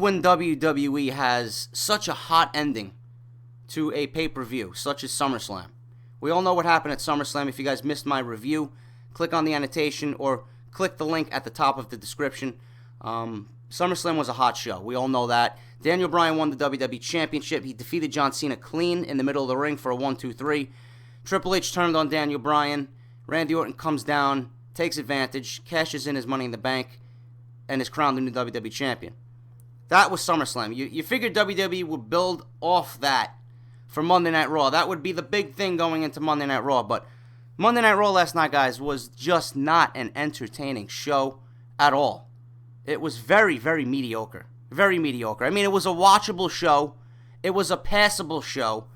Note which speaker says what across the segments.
Speaker 1: when WWE has such a hot ending to a pay-per-view, such as SummerSlam. We all know what happened at SummerSlam. If you guys missed my review, click on the annotation or click the link at the top of the description. SummerSlam was a hot show. We all know that. Daniel Bryan won the WWE Championship. He defeated John Cena clean in the middle of the ring for a 1-2-3. Triple H turned on Daniel Bryan. Randy Orton comes down, takes advantage, cashes in his Money in the Bank, and is crowned the new WWE Champion. That was SummerSlam. You figured WWE would build off that for Monday Night Raw. That would be the big thing going into Monday Night Raw. But Monday Night Raw last night, guys, was just not an entertaining show at all. It was very, very mediocre. Very mediocre. I mean, it was a watchable show. It was a passable show.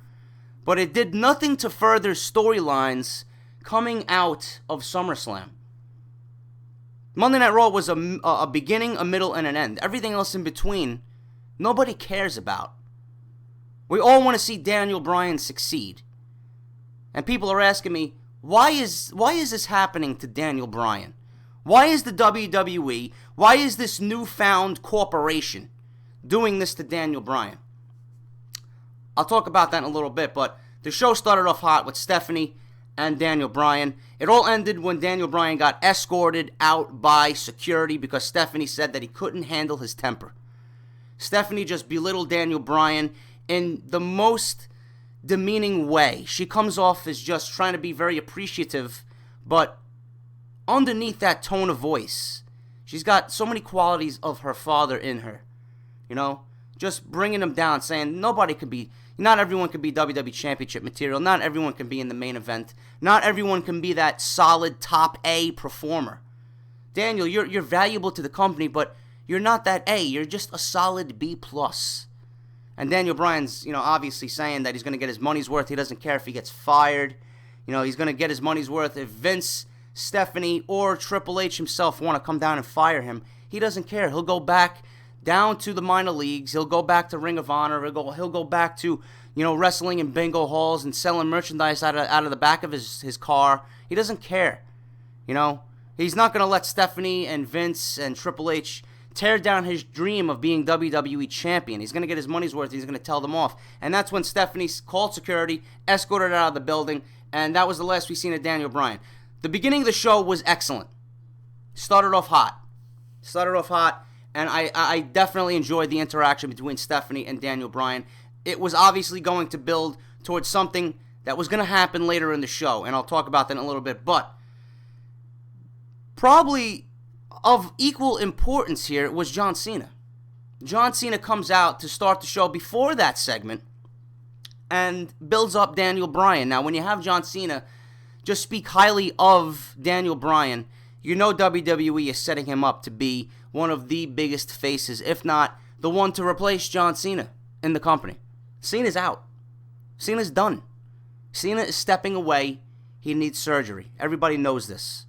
Speaker 1: But it did nothing to further storylines coming out of SummerSlam. Monday Night Raw was a beginning, a middle, and an end. Everything else in between, nobody cares about. We all want to see Daniel Bryan succeed. And people are asking me, why is this happening to Daniel Bryan? Why is the WWE, why is this newfound corporation doing this to Daniel Bryan? I'll talk about that in a little bit, but the show started off hot with Stephanie and Daniel Bryan. It all ended when Daniel Bryan got escorted out by security because Stephanie said that he couldn't handle his temper. Stephanie just belittled Daniel Bryan in the most demeaning way. She comes off as just trying to be very appreciative, but underneath that tone of voice, she's got so many qualities of her father in her. You know, just bringing him down, saying not everyone can be WWE Championship material. Not everyone can be in the main event. Not everyone can be that solid top A performer. Daniel, you're valuable to the company, but you're not that A. You're just a solid B+. And Daniel Bryan's, obviously saying that he's going to get his money's worth. He doesn't care if he gets fired. He's going to get his money's worth. If Vince, Stephanie, or Triple H himself want to come down and fire him, he doesn't care. He'll go back down to the minor leagues. He'll go back to Ring of Honor. He'll go back to, wrestling in bingo halls and selling merchandise out of the back of his car. He doesn't care. He's not going to let Stephanie and Vince and Triple H tear down his dream of being WWE Champion. He's going to get his money's worth. He's going to tell them off. And that's when Stephanie called security, escorted out of the building, and that was the last we seen of Daniel Bryan. The beginning of the show was excellent. Started off hot, and I definitely enjoyed the interaction between Stephanie and Daniel Bryan. It was obviously going to build towards something that was going to happen later in the show, and I'll talk about that in a little bit. But probably of equal importance here was John Cena. John Cena comes out to start the show before that segment and builds up Daniel Bryan. Now, when you have John Cena just speak highly of Daniel Bryan, WWE is setting him up to be one of the biggest faces, if not the one to replace John Cena in the company. Cena's out. Cena's done. Cena is stepping away. He needs surgery. Everybody knows this.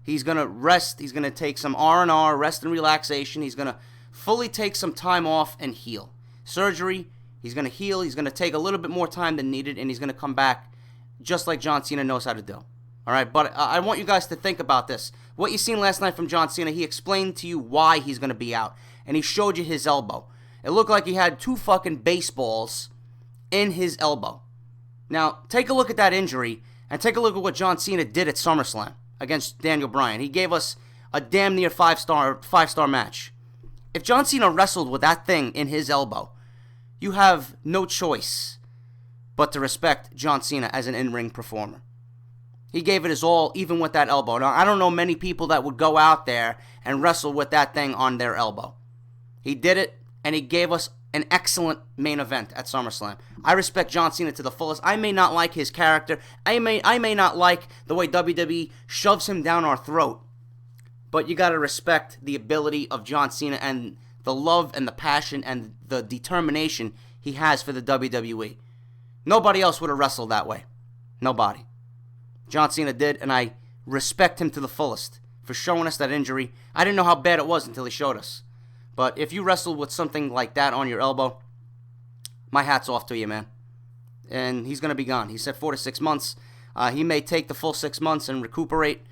Speaker 1: He's going to rest. He's going to take some R&R, rest and relaxation. He's going to fully take some time off and heal. Surgery, he's going to heal. He's going to take a little bit more time than needed, and he's going to come back just like John Cena knows how to do. All right, but I want you guys to think about this. What you seen last night from John Cena, he explained to you why he's going to be out, and he showed you his elbow. It looked like he had 2 fucking baseballs in his elbow. Now, take a look at that injury, and take a look at what John Cena did at SummerSlam against Daniel Bryan. He gave us a damn near five-star match. If John Cena wrestled with that thing in his elbow, you have no choice but to respect John Cena as an in-ring performer. He gave it his all, even with that elbow. Now, I don't know many people that would go out there and wrestle with that thing on their elbow. He did it, and he gave us an excellent main event at SummerSlam. I respect John Cena to the fullest. I may not like his character. I may not like the way WWE shoves him down our throat. But you got to respect the ability of John Cena and the love and the passion and the determination he has for the WWE. Nobody else would have wrestled that way. Nobody. John Cena did, and I respect him to the fullest for showing us that injury. I didn't know how bad it was until he showed us. But if you wrestled with something like that on your elbow, my hat's off to you, man. And he's going to be gone. He said 4 to 6 months. He may take the full 6 months and recuperate.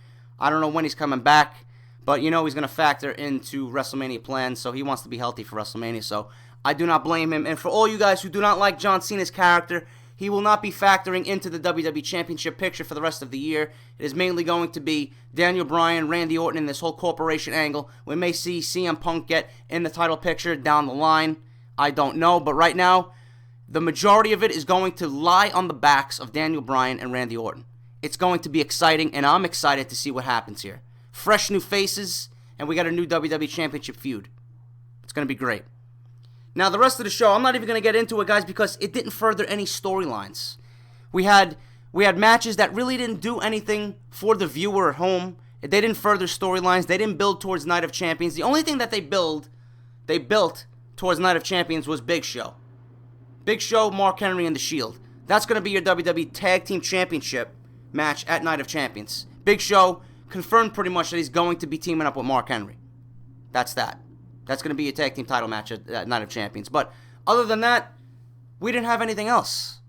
Speaker 1: I don't know when he's coming back. But he's going to factor into WrestleMania plans, so he wants to be healthy for WrestleMania. So I do not blame him. And for all you guys who do not like John Cena's character, he will not be factoring into the WWE Championship picture for the rest of the year. It is mainly going to be Daniel Bryan, Randy Orton, and this whole corporation angle. We may see CM Punk get in the title picture down the line. I don't know. But right now, the majority of it is going to lie on the backs of Daniel Bryan and Randy Orton. It's going to be exciting, and I'm excited to see what happens here. Fresh new faces, and we got a new WWE Championship feud. It's going to be great. Now, the rest of the show, I'm not even going to get into it, guys, because it didn't further any storylines. We had matches that really didn't do anything for the viewer at home. They didn't further storylines. They didn't build towards Night of Champions. The only thing that they built towards Night of Champions was Big Show. Big Show, Mark Henry, and The Shield. That's going to be your WWE Tag Team Championship match at Night of Champions. Big Show confirmed pretty much that he's going to be teaming up with Mark Henry. That's that. That's going to be your tag team title match at Night of Champions. But other than that, we didn't have anything else.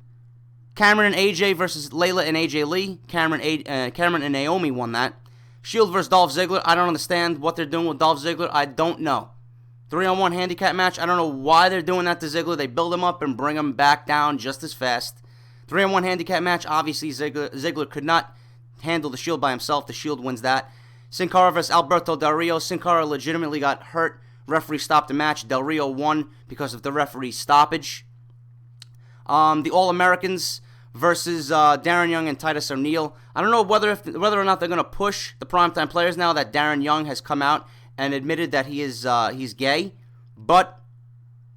Speaker 1: Cameron and AJ versus Layla and AJ Lee. Cameron and Naomi won that. Shield versus Dolph Ziggler. I don't understand what they're doing with Dolph Ziggler. I don't know. 3-on-1 handicap match. I don't know why they're doing that to Ziggler. They build him up and bring him back down just as fast. 3-on-1 handicap match. Obviously, Ziggler could not handle the Shield by himself. The Shield wins that. Sin Cara versus Alberto Del Rio. Sin Cara legitimately got hurt. Referee stopped the match. Del Rio won because of the referee's stoppage. The All-Americans versus Darren Young and Titus O'Neil. I don't know whether or not they're going to push the primetime players now that Darren Young has come out and admitted that he's gay. But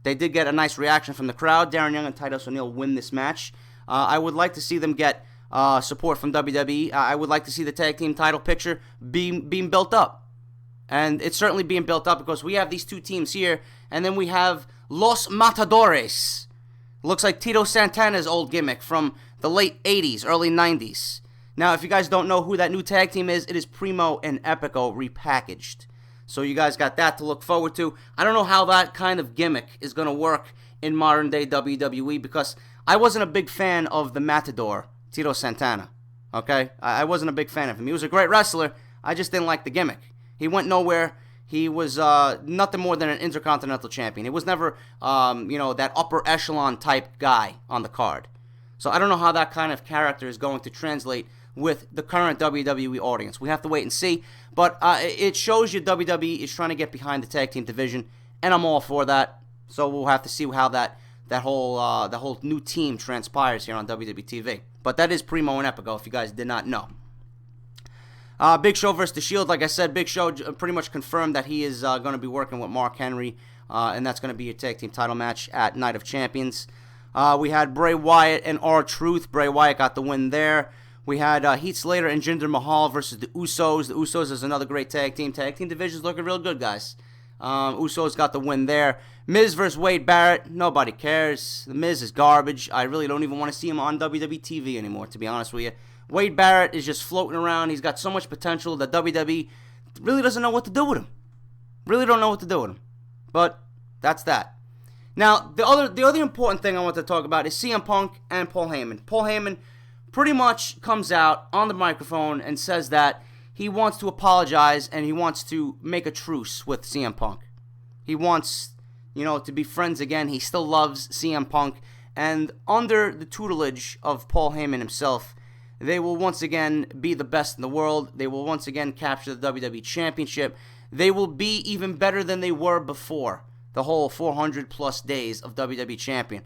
Speaker 1: they did get a nice reaction from the crowd. Darren Young and Titus O'Neil win this match. I would like to see them get support from WWE. I would like to see the tag team title picture being built up. And it's certainly being built up because we have these two teams here. And then we have Los Matadores. Looks like Tito Santana's old gimmick from the late 80s, early 90s. Now, if you guys don't know who that new tag team is, it is Primo and Epico repackaged. So you guys got that to look forward to. I don't know how that kind of gimmick is going to work in modern-day WWE because I wasn't a big fan of the Matador, Tito Santana. Okay? I wasn't a big fan of him. He was a great wrestler. I just didn't like the gimmick. He went nowhere. He was nothing more than an Intercontinental Champion. He was never, that upper echelon type guy on the card. So I don't know how that kind of character is going to translate with the current WWE audience. We have to wait and see. But it shows you WWE is trying to get behind the tag team division, and I'm all for that. So we'll have to see how that whole new team transpires here on WWE TV. But that is Primo and Epico, if you guys did not know. Big Show versus The Shield. Like I said, Big Show pretty much confirmed that he is going to be working with Mark Henry, and that's going to be your tag team title match at Night of Champions. We had Bray Wyatt and R-Truth. Bray Wyatt got the win there. We had Heath Slater and Jinder Mahal versus the Usos. The Usos is another great tag team. Tag team division's looking real good, guys. Usos got the win there. Miz versus Wade Barrett. Nobody cares. The Miz is garbage. I really don't even want to see him on WWE TV anymore, to be honest with you. Wade Barrett is just floating around. He's got so much potential that WWE really doesn't know what to do with him. Really don't know what to do with him. But that's that. Now, the other important thing I want to talk about is CM Punk and Paul Heyman. Paul Heyman pretty much comes out on the microphone and says that he wants to apologize and he wants to make a truce with CM Punk. He wants, to be friends again. He still loves CM Punk. And under the tutelage of Paul Heyman himself, they will once again be the best in the world. They will once again capture the WWE Championship. They will be even better than they were before the whole 400-plus days of WWE Champion.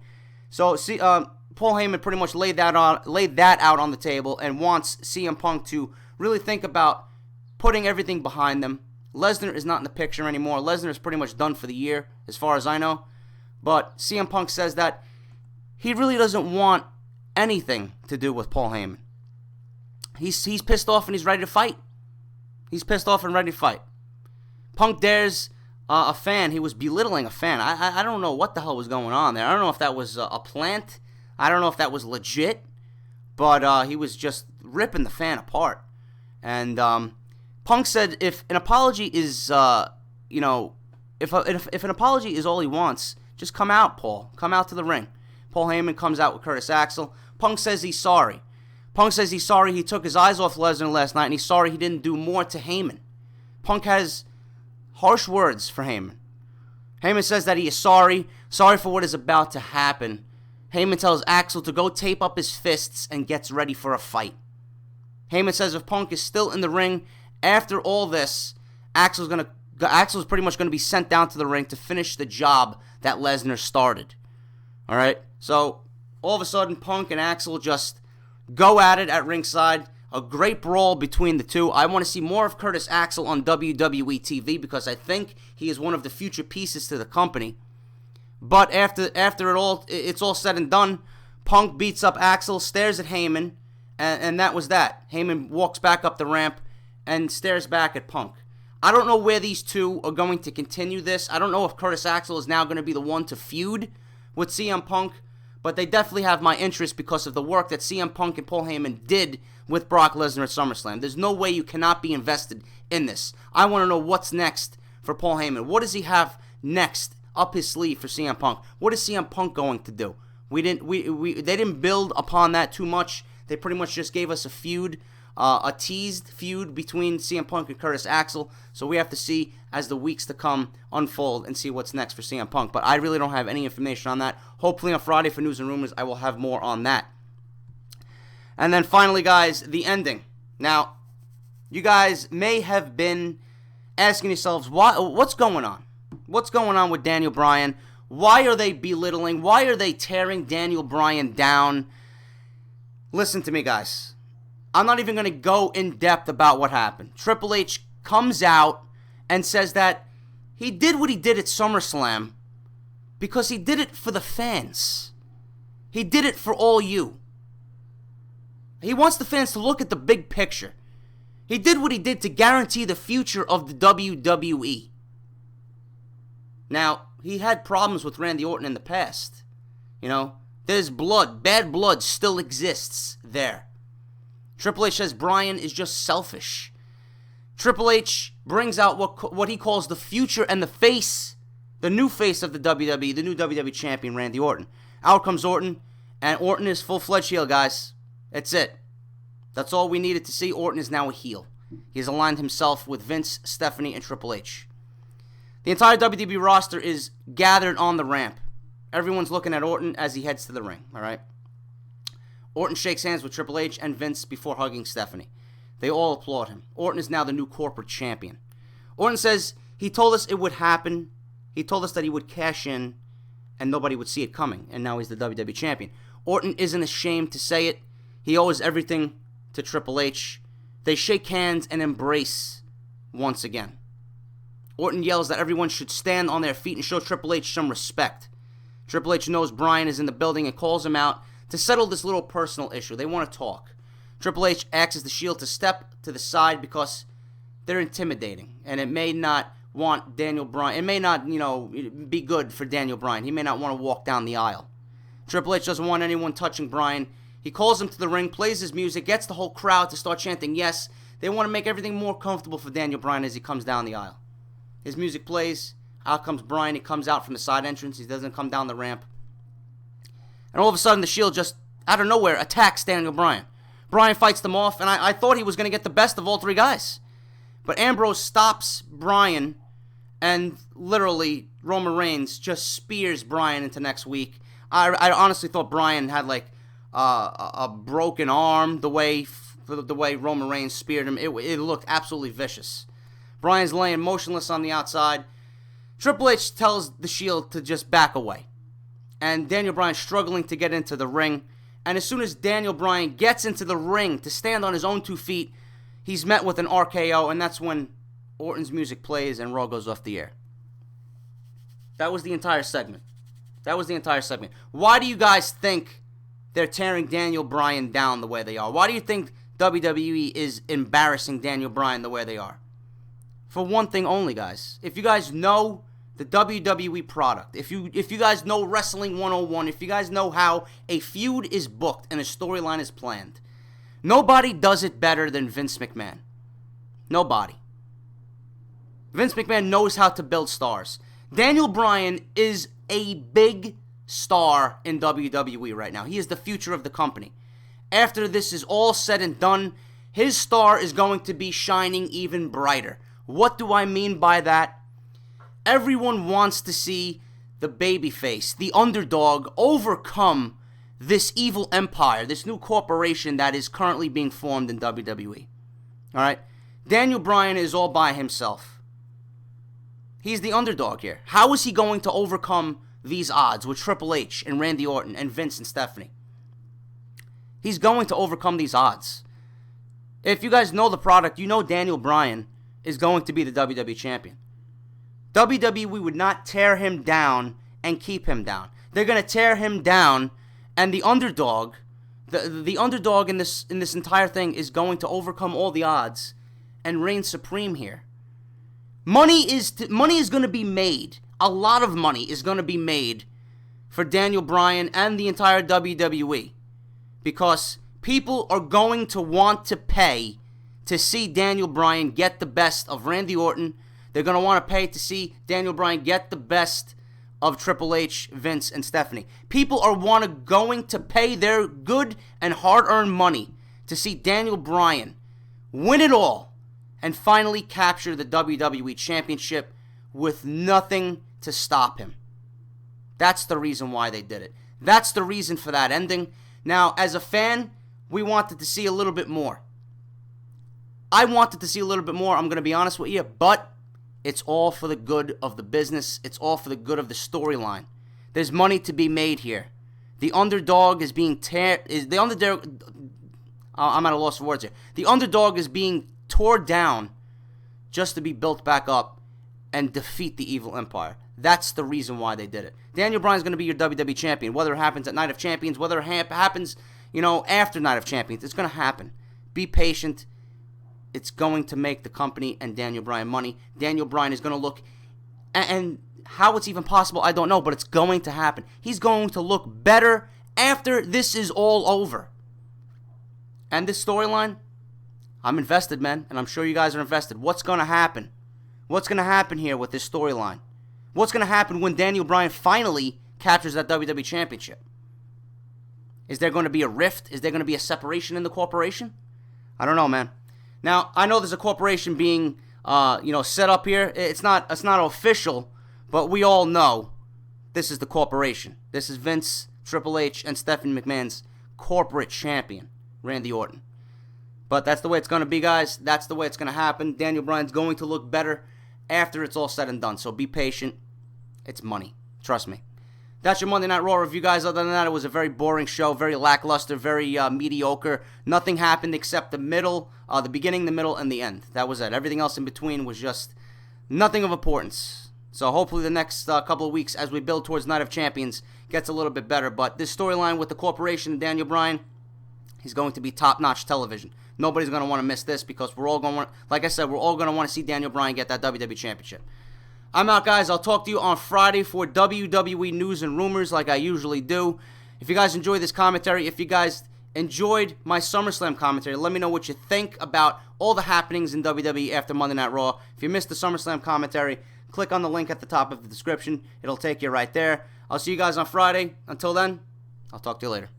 Speaker 1: So, Paul Heyman pretty much laid that out on the table and wants CM Punk to really think about putting everything behind them. Lesnar is not in the picture anymore. Lesnar is pretty much done for the year, as far as I know. But CM Punk says that he really doesn't want anything to do with Paul Heyman. He's pissed off and he's ready to fight. He's pissed off and ready to fight. Punk dares a fan. He was belittling a fan. I don't know what the hell was going on there. I don't know if that was a plant. I don't know if that was legit. But he was just ripping the fan apart. And Punk said if an apology is, if an apology is all he wants, just come out, Paul. Come out to the ring. Paul Heyman comes out with Curtis Axel. Punk says he's sorry. Punk says he's sorry he took his eyes off Lesnar last night, and he's sorry he didn't do more to Heyman. Punk has harsh words for Heyman. Heyman says that he is sorry for what is about to happen. Heyman tells Axel to go tape up his fists and gets ready for a fight. Heyman says if Punk is still in the ring after all this, Axel's pretty much going to be sent down to the ring to finish the job that Lesnar started. All right? So, all of a sudden, Punk and Axel just go at it at ringside. A great brawl between the two. I want to see more of Curtis Axel on WWE TV because I think he is one of the future pieces to the company. But after it's all said and done, Punk beats up Axel, stares at Heyman, and that was that. Heyman walks back up the ramp and stares back at Punk. I don't know where these two are going to continue this. I don't know if Curtis Axel is now going to be the one to feud with CM Punk, but they definitely have my interest because of the work that CM Punk and Paul Heyman did with Brock Lesnar at SummerSlam. There's no way you cannot be invested in this. I want to know what's next for Paul Heyman. What does he have next up his sleeve for CM Punk? What is CM Punk going to do? They didn't build upon that too much. They pretty much just gave us a feud, a teased feud between CM Punk and Curtis Axel. So we have to see as the weeks to come unfold and see what's next for CM Punk. But I really don't have any information on that. Hopefully on Friday for News and Rumors, I will have more on that. And then finally, guys, the ending. Now, you guys may have been asking yourselves, what's going on? What's going on with Daniel Bryan? Why are they belittling? Why are they tearing Daniel Bryan down? Listen to me, guys. I'm not even going to go in depth about what happened. Triple H comes out and says that he did what he did at SummerSlam because he did it for the fans. He did it for all you. He wants the fans to look at the big picture. He did what he did to guarantee the future of the WWE. Now, he had problems with Randy Orton in the past. You know, there's blood. Bad blood still exists there. Triple H says Bryan is just selfish. Triple H brings out what he calls the future and the face, the new face of the WWE, the new WWE champion, Randy Orton. Out comes Orton, and Orton is full-fledged heel, guys. That's it. That's all we needed to see. Orton is now a heel. He has aligned himself with Vince, Stephanie, and Triple H. The entire WWE roster is gathered on the ramp. Everyone's looking at Orton as he heads to the ring, all right? Orton shakes hands with Triple H and Vince before hugging Stephanie. They all applaud him. Orton is now the new corporate champion. Orton says he told us it would happen. He told us that he would cash in and nobody would see it coming, and now he's the WWE champion. Orton isn't ashamed to say it. He owes everything to Triple H. They shake hands and embrace once again. Orton yells that everyone should stand on their feet and show Triple H some respect. Triple H knows Bryan is in the building and calls him out to settle this little personal issue. They want to talk. Triple H asks the Shield to step to the side because they're intimidating, and it may not want Daniel Bryan. It may not, be good for Daniel Bryan. He may not want to walk down the aisle. Triple H doesn't want anyone touching Bryan. He calls him to the ring, plays his music, gets the whole crowd to start chanting yes. They want to make everything more comfortable for Daniel Bryan as he comes down the aisle. His music plays. Out comes Bryan. He comes out from the side entrance. He doesn't come down the ramp. And all of a sudden, the Shield just, out of nowhere, attacks Daniel Bryan. Bryan fights them off, and I thought he was going to get the best of all three guys. But Ambrose stops Bryan, and literally, Roman Reigns just spears Bryan into next week. I honestly thought Bryan had, a broken arm, the way Roman Reigns speared him. It looked absolutely vicious. Bryan's laying motionless on the outside. Triple H tells the Shield to just back away. And Daniel Bryan's struggling to get into the ring. And as soon as Daniel Bryan gets into the ring to stand on his own 2 feet, he's met with an RKO, and that's when Orton's music plays and Raw goes off the air. That was the entire segment. Why do you guys think they're tearing Daniel Bryan down the way they are? Why do you think WWE is embarrassing Daniel Bryan the way they are? For one thing only, guys. If you guys know the WWE product, if you guys know Wrestling 101, if you guys know how a feud is booked and a storyline is planned, nobody does it better than Vince McMahon. Nobody. Vince McMahon knows how to build stars. Daniel Bryan is a big star in WWE right now. He is the future of the company. After this is all said and done, his star is going to be shining even brighter. What do I mean by that? Everyone wants to see the babyface, the underdog, overcome this evil empire, this new corporation that is currently being formed in WWE. All right? Daniel Bryan is all by himself. He's the underdog here. How is he going to overcome these odds with Triple H and Randy Orton and Vince and Stephanie? He's going to overcome these odds. If you guys know the product, you know Daniel Bryan is going to be the WWE Champion. WWE would not tear him down and keep him down. They're going to tear him down, and the underdog, the underdog in this entire thing is going to overcome all the odds and reign supreme here. Money is going to be made. A lot of money is going to be made for Daniel Bryan and the entire WWE, because people are going to want to pay to see Daniel Bryan get the best of Randy Orton. They're going to want to pay to see Daniel Bryan get the best of Triple H, Vince, and Stephanie. People are going to pay their good and hard-earned money to see Daniel Bryan win it all and finally capture the WWE Championship with nothing to stop him. That's the reason why they did it. That's the reason for that ending. Now, as a fan, we wanted to see a little bit more. I wanted to see a little bit more, I'm going to be honest with you, but it's all for the good of the business. It's all for the good of the storyline. There's money to be made here. The underdog is being I'm at a loss for words here. The underdog is being torn down just to be built back up and defeat the evil empire. That's the reason why they did it. Daniel Bryan's going to be your WWE Champion. Whether it happens at Night of Champions, whether it happens, after Night of Champions, it's going to happen. Be patient. It's going to make the company and Daniel Bryan money. Daniel Bryan is going to look, and how it's even possible, I don't know, but it's going to happen. He's going to look better after this is all over. And this storyline, I'm invested, man, and I'm sure you guys are invested. What's going to happen? What's going to happen here with this storyline? What's going to happen when Daniel Bryan finally captures that WWE Championship? Is there going to be a rift? Is there going to be a separation in the corporation? I don't know, man. Now, I know there's a corporation being, set up here. It's not official, but we all know this is the corporation. This is Vince, Triple H, and Stephanie McMahon's corporate champion, Randy Orton. But that's the way it's going to be, guys. That's the way it's going to happen. Daniel Bryan's going to look better after it's all said and done. So be patient. It's money. Trust me. That's your Monday Night Raw review, guys. Other than that, it was a very boring show, very lackluster, very mediocre. Nothing happened except the beginning, the middle, and the end. That was it. Everything else in between was just nothing of importance. So hopefully the next couple of weeks, as we build towards Night of Champions, gets a little bit better. But this storyline with the corporation and Daniel Bryan, he's going to be top-notch television. Nobody's going to want to miss this, because we're all going to want, like I said, we're all going to want to see Daniel Bryan get that WWE Championship. I'm out, guys. I'll talk to you on Friday for WWE News and Rumors like I usually do. If you guys enjoyed this commentary, if you guys enjoyed my SummerSlam commentary, let me know what you think about all the happenings in WWE after Monday Night Raw. If you missed the SummerSlam commentary, click on the link at the top of the description. It'll take you right there. I'll see you guys on Friday. Until then, I'll talk to you later.